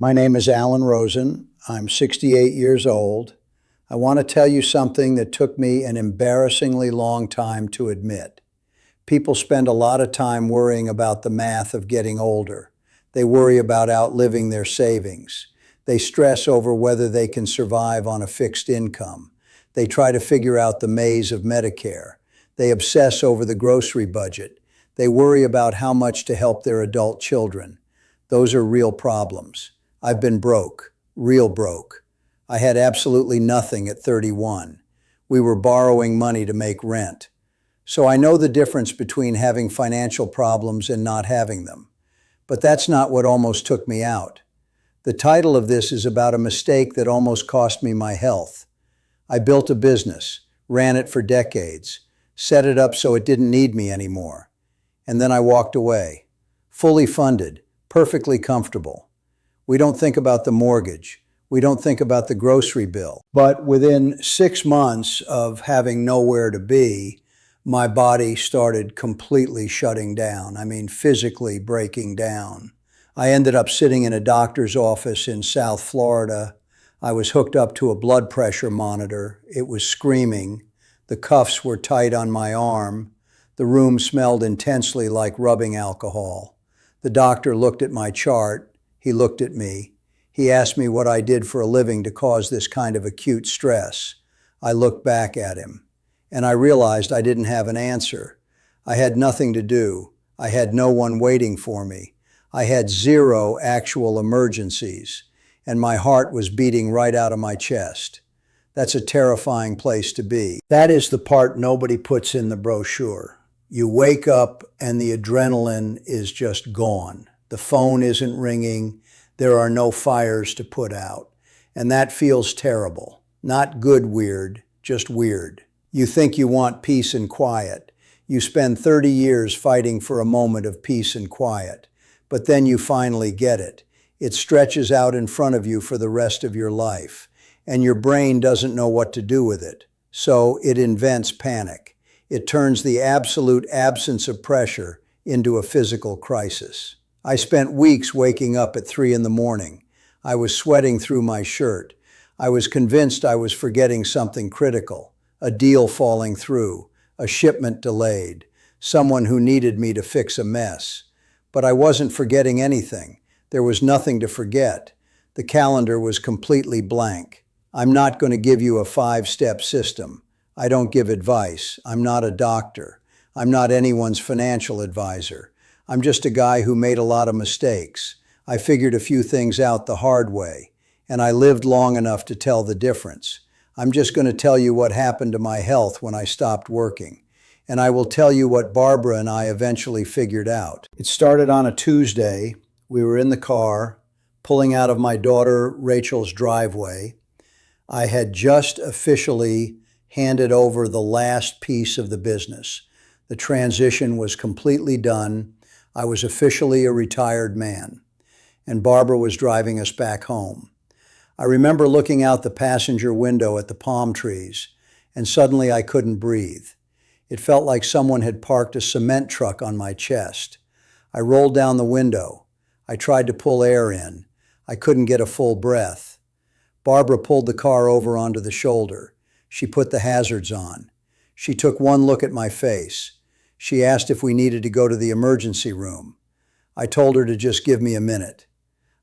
My name is Alan Rosen. I'm 68 years old. I want to tell you something that took me an embarrassingly long time to admit. People spend a lot of time worrying about the math of getting older. They worry about outliving their savings. They stress over whether they can survive on a fixed income. They try to figure out the maze of Medicare. They obsess over the grocery budget. They worry about how much to help their adult children. Those are real problems. I've been broke, real broke. I had absolutely nothing at 31. We were borrowing money to make rent. So I know the difference between having financial problems and not having them. But that's not what almost took me out. The title of this is about a mistake that almost cost me my health. I built a business, ran it for decades, set it up so it didn't need me anymore. And then I walked away, fully funded, perfectly comfortable. We don't think about the mortgage. We don't think about the grocery bill. But within 6 months of having nowhere to be, my body started completely shutting down. I mean, physically breaking down. I ended up sitting in a doctor's office in South Florida. I was hooked up to a blood pressure monitor. It was screaming. The cuffs were tight on my arm. The room smelled intensely like rubbing alcohol. The doctor looked at my chart. He looked at me. He asked me what I did for a living to cause this kind of acute stress. I looked back at him, and I realized I didn't have an answer. I had nothing to do. I had no one waiting for me. I had 0 actual emergencies, and my heart was beating right out of my chest. That's a terrifying place to be. That is the part nobody puts in the brochure. You wake up and the adrenaline is just gone. The phone isn't ringing. There are no fires to put out. And that feels terrible. Not good weird, just weird. You think you want peace and quiet. You spend 30 years fighting for a moment of peace and quiet. But then you finally get it. It stretches out in front of you for the rest of your life. And your brain doesn't know what to do with it. So it invents panic. It turns the absolute absence of pressure into a physical crisis. I spent weeks waking up at 3 in the morning. I was sweating through my shirt. I was convinced I was forgetting something critical, a deal falling through, a shipment delayed, someone who needed me to fix a mess. But I wasn't forgetting anything. There was nothing to forget. The calendar was completely blank. I'm not going to give you a 5-step system. I don't give advice. I'm not a doctor. I'm not anyone's financial advisor. I'm just a guy who made a lot of mistakes. I figured a few things out the hard way, and I lived long enough to tell the difference. I'm just going to tell you what happened to my health when I stopped working. And I will tell you what Barbara and I eventually figured out. It started on a Tuesday. We were in the car, pulling out of my daughter Rachel's driveway. I had just officially handed over the last piece of the business. The transition was completely done. I was officially a retired man, and Barbara was driving us back home. I remember looking out the passenger window at the palm trees, and suddenly I couldn't breathe. It felt like someone had parked a cement truck on my chest. I rolled down the window. I tried to pull air in. I couldn't get a full breath. Barbara pulled the car over onto the shoulder. She put the hazards on. She took one look at my face. She asked if we needed to go to the emergency room. I told her to just give me a minute.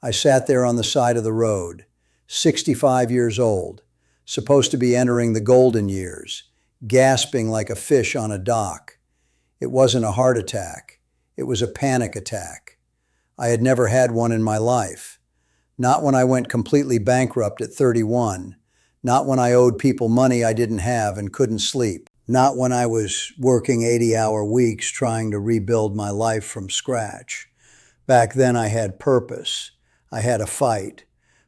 I sat there on the side of the road, 65 years old, supposed to be entering the golden years, gasping like a fish on a dock. It wasn't a heart attack. It was a panic attack. I had never had one in my life. Not when I went completely bankrupt at 31. Not when I owed people money I didn't have and couldn't sleep. Not when I was working 80-hour weeks trying to rebuild my life from scratch. Back then I had purpose. I had a fight.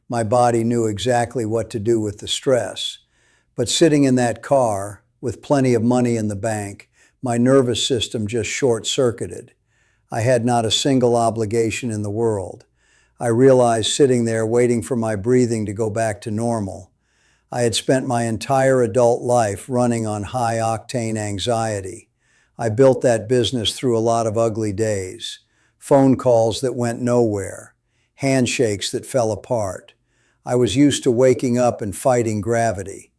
My body knew exactly what to do with the stress. But sitting in that car, with plenty of money in the bank, my nervous system just short-circuited. I had not a single obligation in the world. I realized sitting there waiting for my breathing to go back to normal. I had spent my entire adult life running on high-octane anxiety. I built that business through a lot of ugly days, phone calls that went nowhere, handshakes that fell apart. I was used to waking up and fighting gravity.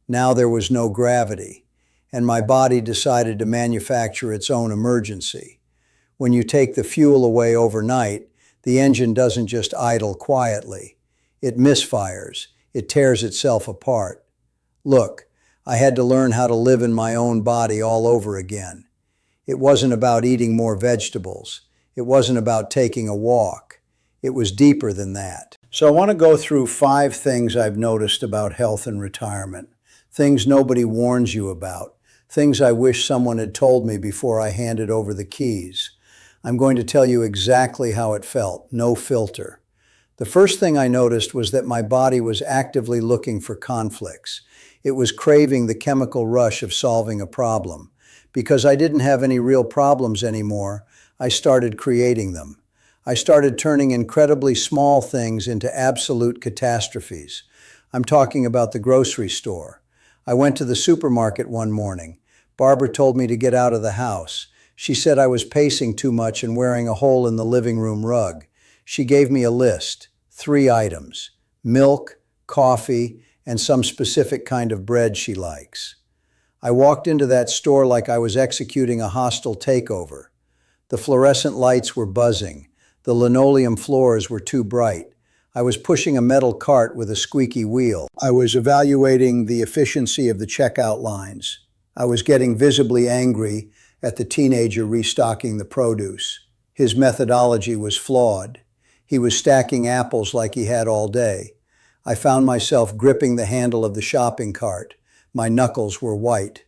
Now there was no gravity, and my body decided to manufacture its own emergency. When you take the fuel away overnight, the engine doesn't just idle quietly. It misfires. It tears itself apart. Look, I had to learn how to live in my own body all over again. It wasn't about eating more vegetables. It wasn't about taking a walk. It was deeper than that. So I want to go through 5 things I've noticed about health and retirement. Things nobody warns you about. Things I wish someone had told me before I handed over the keys. I'm going to tell you exactly how it felt, no filter. The first thing I noticed was that my body was actively looking for conflicts. It was craving the chemical rush of solving a problem. Because I didn't have any real problems anymore, I started creating them. I started turning incredibly small things into absolute catastrophes. I'm talking about the grocery store. I went to the supermarket one morning. Barbara told me to get out of the house. She said I was pacing too much and wearing a hole in the living room rug. She gave me a list, 3 items: milk, coffee, and some specific kind of bread she likes. I walked into that store like I was executing a hostile takeover. The fluorescent lights were buzzing. The linoleum floors were too bright. I was pushing a metal cart with a squeaky wheel. I was evaluating the efficiency of the checkout lines. I was getting visibly angry at the teenager restocking the produce. His methodology was flawed. He was stacking apples like he had all day. I found myself gripping the handle of the shopping cart. My knuckles were white,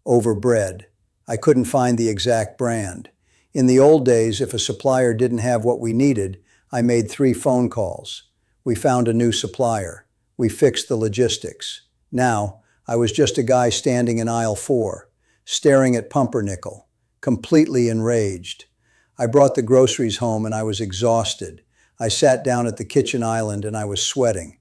overbred. I couldn't find the exact brand. In the old days, if a supplier didn't have what we needed, I made 3 phone calls. We found a new supplier. We fixed the logistics. Now, I was just a guy standing in aisle 4, staring at pumpernickel, completely enraged. I brought the groceries home and I was exhausted. I sat down at the kitchen island and I was sweating.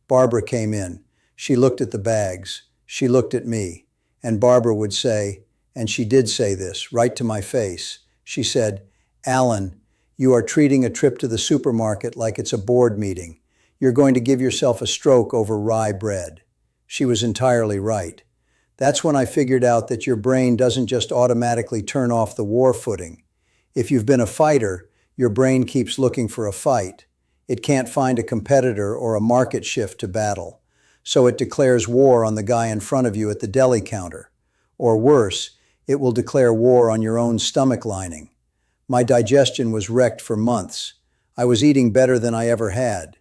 Barbara came in. She looked at the bags. She looked at me. And Barbara would say, and she did say this right to my face, she said, "Alan, you are treating a trip to the supermarket like it's a board meeting. You're going to give yourself a stroke over rye bread." She was entirely right. That's when I figured out that your brain doesn't just automatically turn off the war footing. If you've been a fighter, your brain keeps looking for a fight. It can't find a competitor or a market shift to battle. So it declares war on the guy in front of you at the deli counter. Or worse, it will declare war on your own stomach lining. My digestion was wrecked for months. I was eating better than I ever had.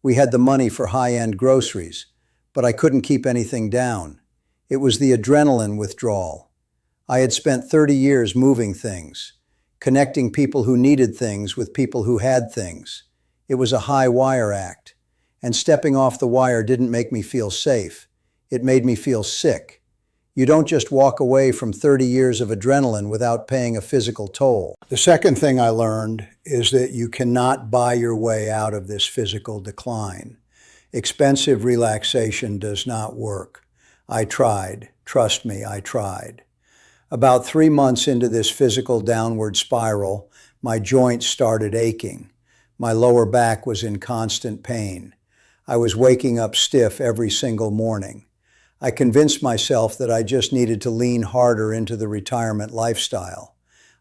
We had the money for high-end groceries, but I couldn't keep anything down. It was the adrenaline withdrawal. I had spent 30 years moving things, connecting people who needed things with people who had things. It was a high wire act. And stepping off the wire didn't make me feel safe. It made me feel sick. You don't just walk away from 30 years of adrenaline without paying a physical toll. The second thing I learned is that you cannot buy your way out of this physical decline. Expensive relaxation does not work. I tried. Trust me, I tried. About 3 months into this physical downward spiral, my joints started aching. My lower back was in constant pain. I was waking up stiff every single morning. I convinced myself that I just needed to lean harder into the retirement lifestyle.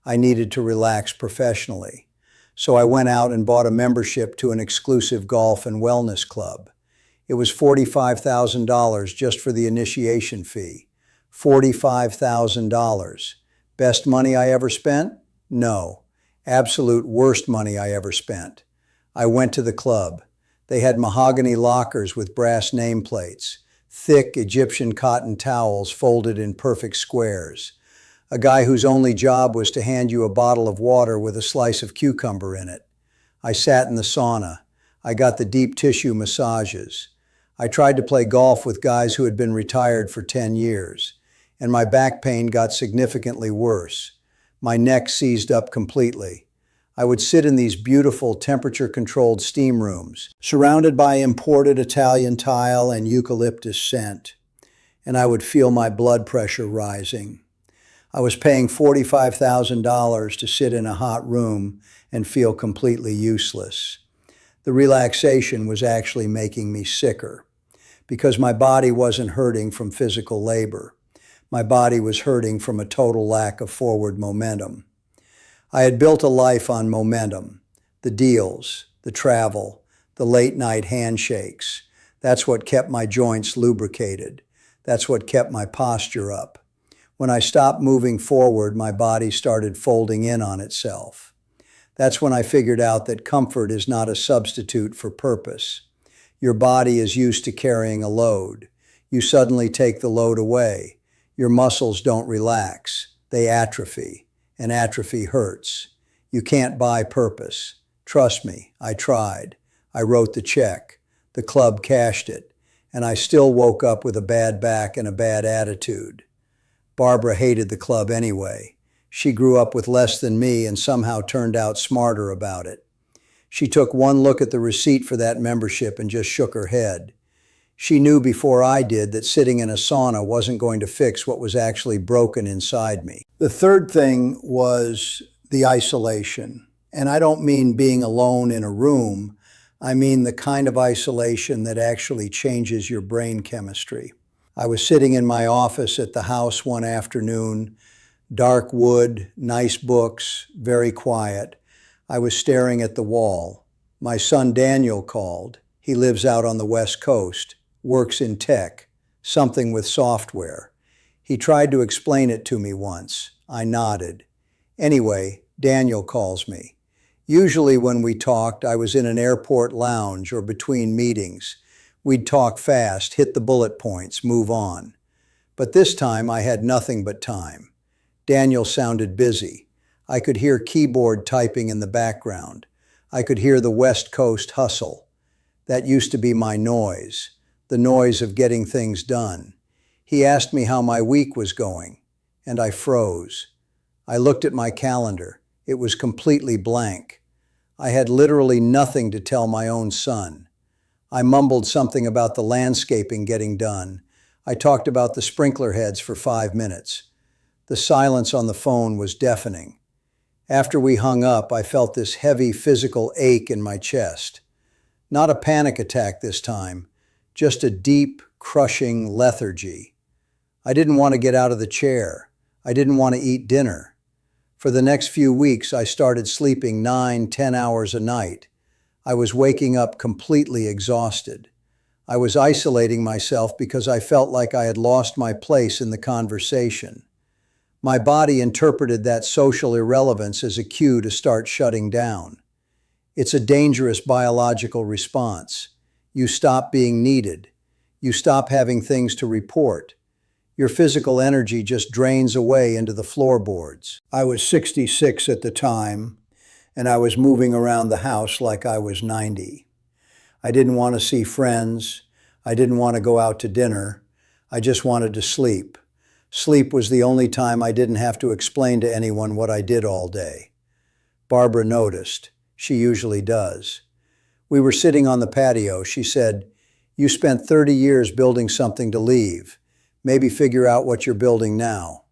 I needed to relax professionally. So I went out and bought a membership to an exclusive golf and wellness club. It was $45,000 just for the initiation fee. $45,000. Best money I ever spent? No. Absolute worst money I ever spent. I went to the club. They had mahogany lockers with brass nameplates, thick Egyptian cotton towels folded in perfect squares, a guy whose only job was to hand you a bottle of water with a slice of cucumber in it. I sat in the sauna. I got the deep tissue massages. I tried to play golf with guys who had been retired for 10 years, and my back pain got significantly worse. My neck seized up completely. I would sit in these beautiful temperature-controlled steam rooms, surrounded by imported Italian tile and eucalyptus scent, and I would feel my blood pressure rising. I was paying $45,000 to sit in a hot room and feel completely useless. The relaxation was actually making me sicker because my body wasn't hurting from physical labor. My body was hurting from a total lack of forward momentum. I had built a life on momentum, the deals, the travel, the late night handshakes. That's what kept my joints lubricated. That's what kept my posture up. When I stopped moving forward, my body started folding in on itself. That's when I figured out that comfort is not a substitute for purpose. Your body is used to carrying a load. You suddenly take the load away. Your muscles don't relax. They atrophy, and atrophy hurts. You can't buy purpose. Trust me, I tried. I wrote the check. The club cashed it, and I still woke up with a bad back and a bad attitude. Barbara hated the club anyway. She grew up with less than me and somehow turned out smarter about it. She took one look at the receipt for that membership and just shook her head. She knew before I did that sitting in a sauna wasn't going to fix what was actually broken inside me. The third thing was the isolation. And I don't mean being alone in a room. I mean the kind of isolation that actually changes your brain chemistry. I was sitting in my office at the house one afternoon, dark wood, nice books, very quiet. I was staring at the wall. My son Daniel called. He lives out on the West Coast, works in tech, something with software. He tried to explain it to me once. I nodded. Anyway, Daniel calls me. Usually when we talked, I was in an airport lounge or between meetings. We'd talk fast, hit the bullet points, move on. But this time I had nothing but time. Daniel sounded busy. I could hear keyboard typing in the background. I could hear the West Coast hustle. That used to be my noise, the noise of getting things done. He asked me how my week was going, and I froze. I looked at my calendar. It was completely blank. I had literally nothing to tell my own son. I mumbled something about the landscaping getting done. I talked about the sprinkler heads for 5 minutes. The silence on the phone was deafening. After we hung up, I felt this heavy physical ache in my chest. Not a panic attack this time, just a deep, crushing lethargy. I didn't want to get out of the chair. I didn't want to eat dinner. For the next few weeks, I started sleeping 9-10 hours a night. I was waking up completely exhausted. I was isolating myself because I felt like I had lost my place in the conversation. My body interpreted that social irrelevance as a cue to start shutting down. It's a dangerous biological response. You stop being needed. You stop having things to report. Your physical energy just drains away into the floorboards. I was 66 at the time, and I was moving around the house like I was 90. I didn't want to see friends. I didn't want to go out to dinner. I just wanted to sleep. Sleep was the only time I didn't have to explain to anyone what I did all day. Barbara noticed. She usually does. We were sitting on the patio. She said, "You spent 30 years building something to leave. Maybe figure out what you're building now."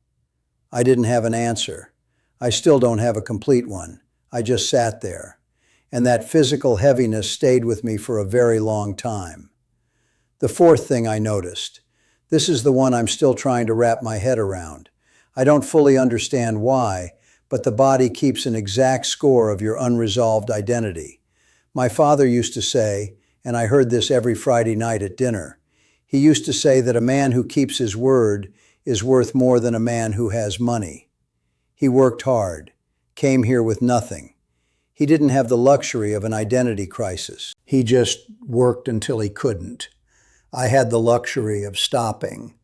I didn't have an answer. I still don't have a complete one. I just sat there. And that physical heaviness stayed with me for a very long time. The fourth thing I noticed. This is the one I'm still trying to wrap my head around. I don't fully understand why, but the body keeps an exact score of your unresolved identity. My father used to say, and I heard this every Friday night at dinner, he used to say that a man who keeps his word is worth more than a man who has money. He worked hard, came here with nothing. He didn't have the luxury of an identity crisis. He just worked until he couldn't. I had the luxury of stopping,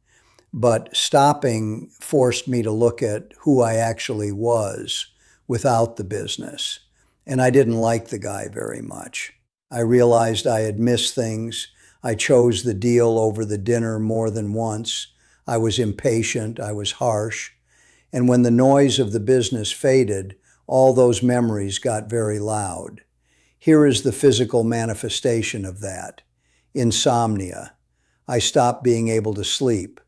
but stopping forced me to look at who I actually was without the business. And I didn't like the guy very much. I realized I had missed things. I chose the deal over the dinner more than once. I was impatient. I was harsh. And when the noise of the business faded, all those memories got very loud. Here is the physical manifestation of that. Insomnia. I stopped being able to sleep.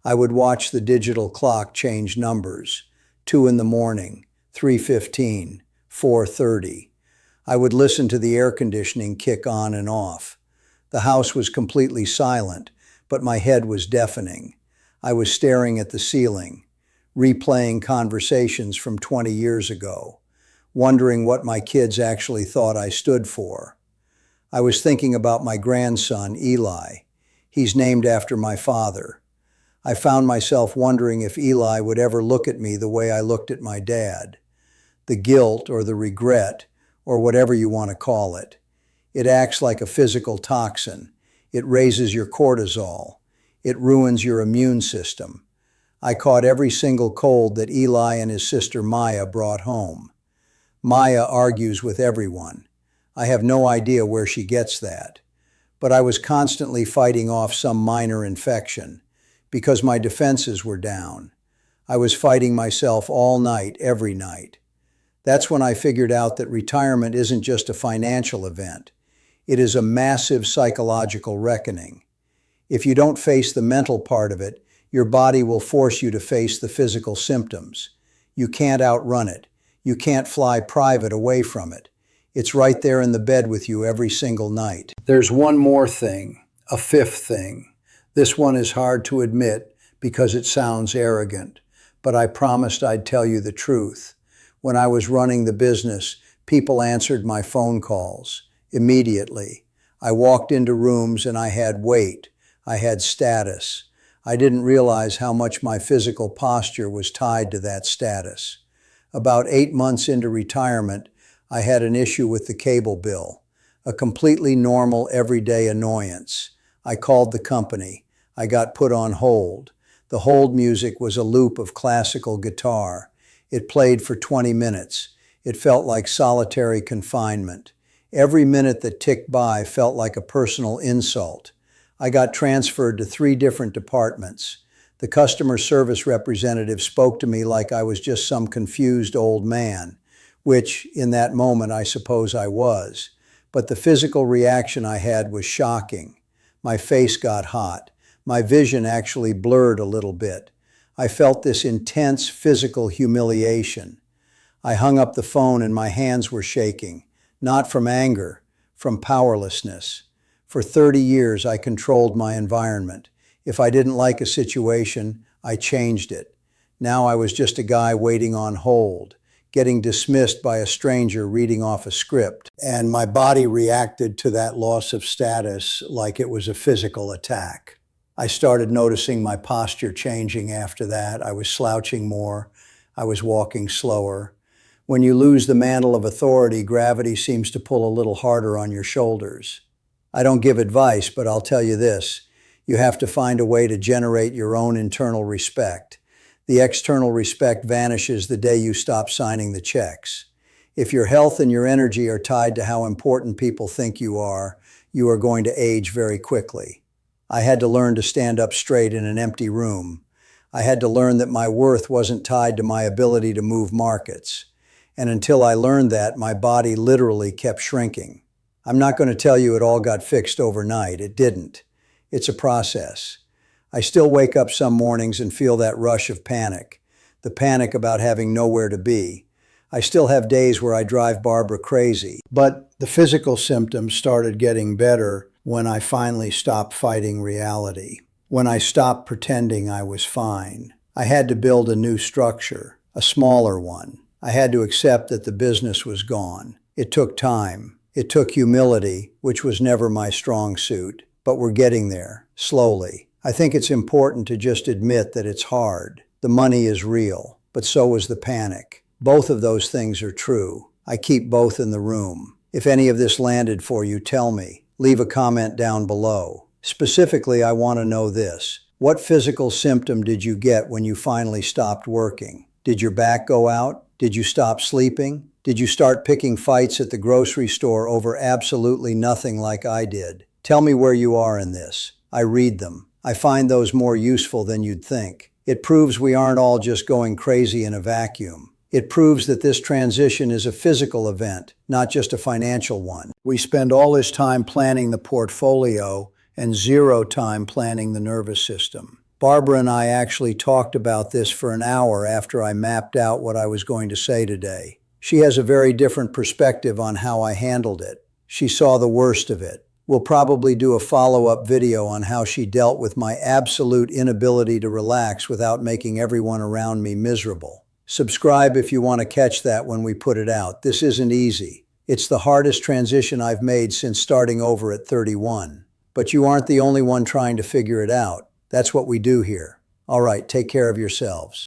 I would watch the digital clock change numbers. 2 in the morning, 3:15, 4:30. I would listen to the air conditioning kick on and off. The house was completely silent, but my head was deafening. I was staring at the ceiling, replaying conversations from 20 years ago, wondering what my kids actually thought I stood for. I was thinking about my grandson, Eli. He's named after my father. I found myself wondering if Eli would ever look at me the way I looked at my dad. The guilt or the regret, or whatever you want to call it. It acts like a physical toxin. It raises your cortisol. It ruins your immune system. I caught every single cold that Eli and his sister Maya brought home. Maya argues with everyone. I have no idea where she gets that. But I was constantly fighting off some minor infection because my defenses were down. I was fighting myself all night, every night. That's when I figured out that retirement isn't just a financial event. It is a massive psychological reckoning. If you don't face the mental part of it, your body will force you to face the physical symptoms. You can't outrun it. You can't fly private away from it. It's right there in the bed with you every single night. There's one more thing, a fifth thing. This one is hard to admit because it sounds arrogant, but I promised I'd tell you the truth. When I was running the business, people answered my phone calls immediately. I walked into rooms and I had weight. I had status. I didn't realize how much my physical posture was tied to that status. About 8 months into retirement, I had an issue with the cable bill, a completely normal, everyday annoyance. I called the company. I got put on hold. The hold music was a loop of classical guitar. It played for 20 minutes. It felt like solitary confinement. Every minute that ticked by felt like a personal insult. I got transferred to 3 different departments. The customer service representative spoke to me like I was just some confused old man, which, in that moment, I suppose I was. But the physical reaction I had was shocking. My face got hot. My vision actually blurred a little bit. I felt this intense physical humiliation. I hung up the phone and my hands were shaking, not from anger, from powerlessness. For 30 years, I controlled my environment. If I didn't like a situation, I changed it. Now I was just a guy waiting on hold, getting dismissed by a stranger reading off a script. And my body reacted to that loss of status like it was a physical attack. I started noticing my posture changing after that. I was slouching more. I was walking slower. When you lose the mantle of authority, gravity seems to pull a little harder on your shoulders. I don't give advice, but I'll tell you this. You have to find a way to generate your own internal respect. The external respect vanishes the day you stop signing the checks. If your health and your energy are tied to how important people think you are going to age very quickly. I had to learn to stand up straight in an empty room. I had to learn that my worth wasn't tied to my ability to move markets. And until I learned that, my body literally kept shrinking. I'm not going to tell you it all got fixed overnight. It didn't. It's a process. I still wake up some mornings and feel that rush of panic, the panic about having nowhere to be. I still have days where I drive Barbara crazy, but the physical symptoms started getting better when I finally stopped fighting reality, when I stopped pretending I was fine. I had to build a new structure, a smaller one. I had to accept that the business was gone. It took time. It took humility, which was never my strong suit, but we're getting there, slowly. I think it's important to just admit that it's hard. The money is real, but so is the panic. Both of those things are true. I keep both in the room. If any of this landed for you, tell me. Leave a comment down below. Specifically, I want to know this. What physical symptom did you get when you finally stopped working? Did your back go out? Did you stop sleeping? Did you start picking fights at the grocery store over absolutely nothing like I did? Tell me where you are in this. I read them. I find those more useful than you'd think. It proves we aren't all just going crazy in a vacuum. It proves that this transition is a physical event, not just a financial one. We spend all this time planning the portfolio and 0 time planning the nervous system. Barbara and I actually talked about this for an hour after I mapped out what I was going to say today. She has a very different perspective on how I handled it. She saw the worst of it. We'll probably do a follow-up video on how she dealt with my absolute inability to relax without making everyone around me miserable. Subscribe if you want to catch that when we put it out. This isn't easy. It's the hardest transition I've made since starting over at 31. But you aren't the only one trying to figure it out. That's what we do here. All right, take care of yourselves.